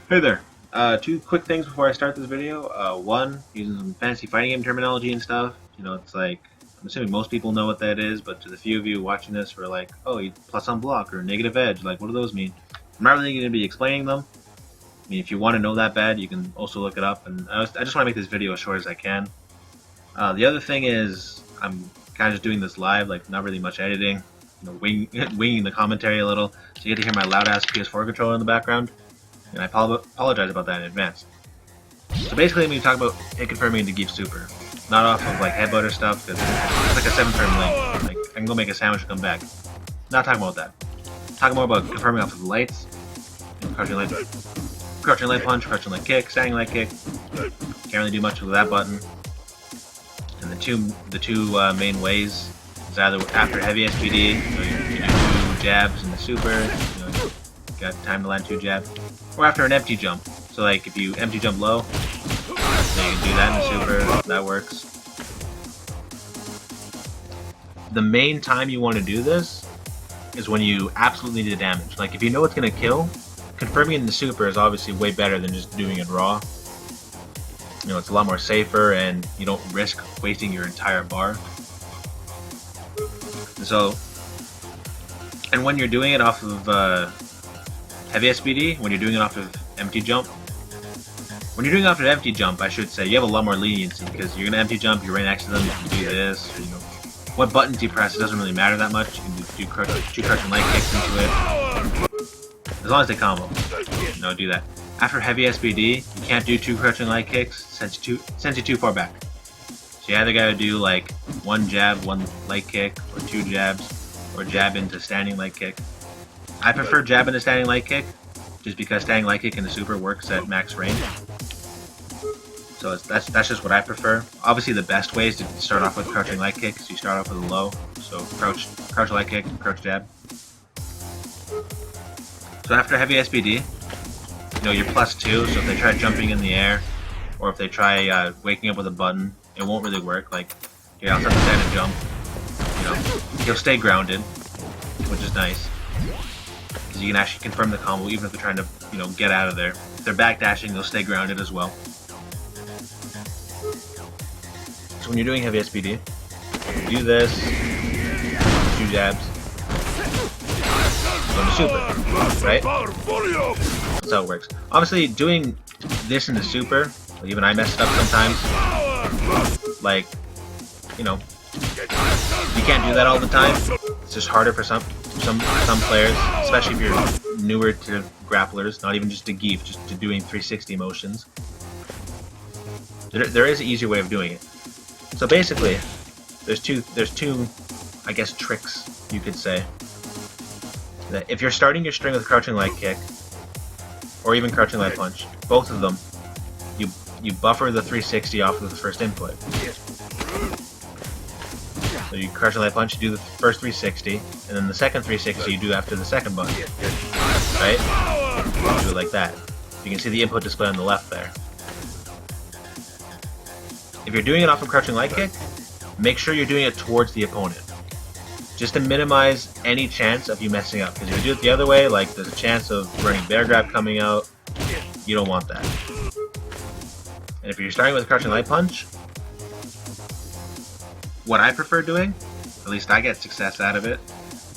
Hey there. Two quick things before I start this video. One, using some fancy fighting game terminology and stuff. You know, it's like, I'm assuming most people know what that is, but to the few of you watching this who are like, oh, you plus on block or negative edge, like, what do those mean? I'm not really going to be explaining them. I mean, if you want to know that bad, you can also look it up, and I just want to make this video as short as I can. The other thing is, I'm kind of just doing this live, like, not really much editing, you know, winging the commentary a little, so you get to hear my loud-ass PS4 controller in the background. And I apologize about that in advance. So basically, I'm going to talk about Hitconfirming and Zangief Super. Not off of like headbutt or stuff, because it's like a 7-turn link. Like, I can go make a sandwich and come back. Not talking about that. Talking more about confirming off of the lights. Crouching light punch, crouching light kick, standing light kick. Can't really do much with that button. And the two main ways is either after heavy SPD, so you do 2 jabs in the super. You know, got time to land 2 jabs. Or after an empty jump. So like if you empty jump low, then you can do that in the super, that works. The main time you want to do this is when you absolutely need the damage. Like if you know it's going to kill, confirming it in the super is obviously way better than just doing it raw. You know, it's a lot more safer and you don't risk wasting your entire bar. And when you're doing it off of heavy SPD, when you're doing it off of empty jump. When you're doing it off of empty jump, I should say, you have a lot more leniency because you're gonna empty jump, you're right next to them, you can do this, or, you know, what buttons you press, it doesn't really matter that much. You can do 2 crouching light kicks into it. As long as they combo. You know, do that. After heavy SPD, you can't do 2 crouching light kicks, sends you too far back. So you either gotta do like 1 jab, 1 light kick, or 2 jabs, or jab into standing light kick. I prefer jab into standing light kick, just because standing light kick in the super works at max range. So that's just what I prefer. Obviously the best way is to start off with crouching light kick, so you start off with a low. So crouch light kick, crouch jab. So after heavy SPD, you know, you're +2, so if they try jumping in the air, or if they try waking up with a button, it won't really work. Like, here, I'll start to stand and jump. You know, he'll stay grounded, which is nice. Because you can actually confirm the combo even if they're trying to, you know, get out of there. If they're backdashing, they'll stay grounded as well. So when you're doing heavy SPD, you do this, 2 jabs, go to super, right? That's how it works. Obviously, doing this in the super, even I mess it up sometimes. Like, you know, you can't do that all the time. It's just harder for some players, especially if you're newer to grapplers, not even just to Zangief, just to doing 360 motions. There is an easier way of doing it. So basically, there's two, I guess, tricks you could say. That if you're starting your string with crouching light kick, or even crouching light punch, both of them, you buffer the 360 off of the first input. So you crouching light punch, you do the first 360, and then the second 360 you do after the second button. Right? You do it like that. You can see the input display on the left there. If you're doing it off of crouching light kick, make sure you're doing it towards the opponent. Just to minimize any chance of you messing up. Because if you do it the other way, like there's a chance of running bear grab coming out. You don't want that. And if you're starting with a crouching light punch, what I prefer doing, at least I get success out of it,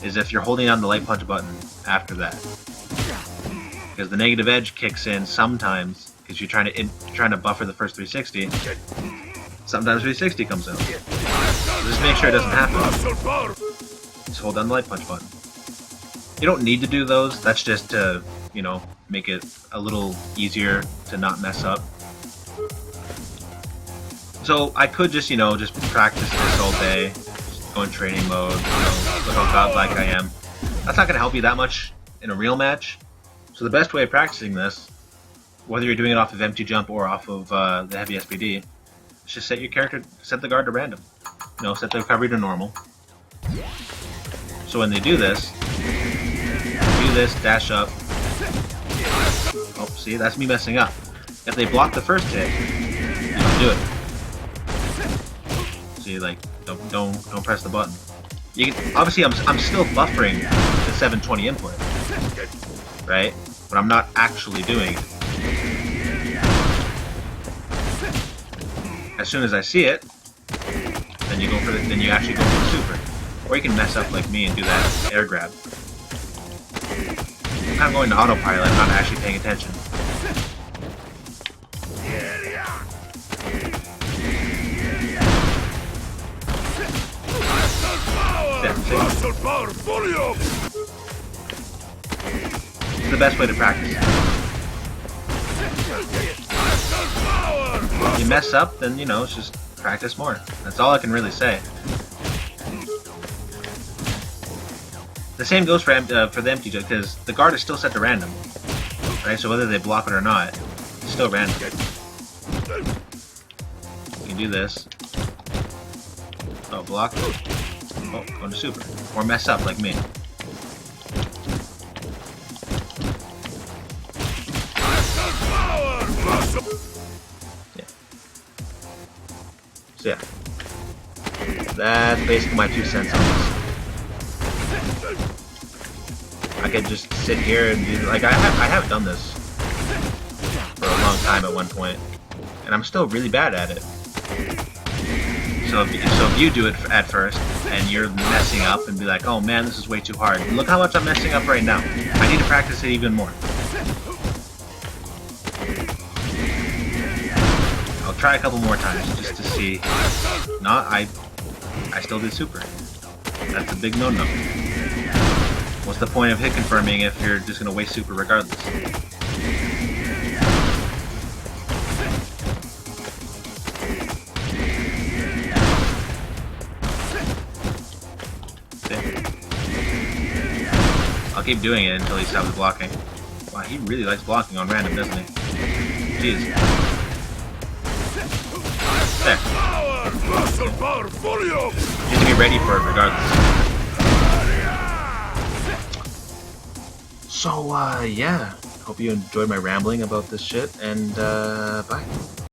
is if you're holding down the light punch button after that. Because the negative edge kicks in sometimes, because you're trying to buffer the first 360. Sometimes 360 comes out. So just make sure it doesn't happen. Just hold down the light punch button. You don't need to do those, that's just to, you know, make it a little easier to not mess up. So I could just, you know, just practice this all day, just go in training mode, you know, look how godlike I am. That's not going to help you that much in a real match. So the best way of practicing this, whether you're doing it off of empty jump or off of the heavy SPD, is just set the guard to random. You know, set the recovery to normal. So when they do this, dash up. Oh, see, that's me messing up. If they block the first hit, you don't do it. See, like, don't press the button. You can, obviously, I'm still buffering the 720 input, right? But I'm not actually doing it. As soon as I see it, then you actually go for the super. Or you can mess up like me and do that air grab. I'm going to autopilot, not actually paying attention. It's the best way to practice. If you mess up, then, you know, it's just practice more. That's all I can really say. The same goes for the empty jump, because the guard is still set to random. Right? So whether they block it or not, it's still random. You can do this. Oh, block. Oh, go to super. Or mess up like me. Yeah. So yeah. That's basically my 2 cents on this. I could just sit here and do, like, I have done this for a long time at one point, and I'm still really bad at it. So if you do it at first and you're messing up and be like, oh man, this is way too hard. Look how much I'm messing up right now. I need to practice it even more. I'll try a couple more times just to see. No, I still did super. That's a big no-no. What's the point of hit confirming if you're just going to waste super regardless? I'll keep doing it until he stops blocking. Wow, he really likes blocking on random, doesn't he? Jeez. There. You have to be ready for it regardless. So, yeah. Hope you enjoyed my rambling about this shit, and, bye.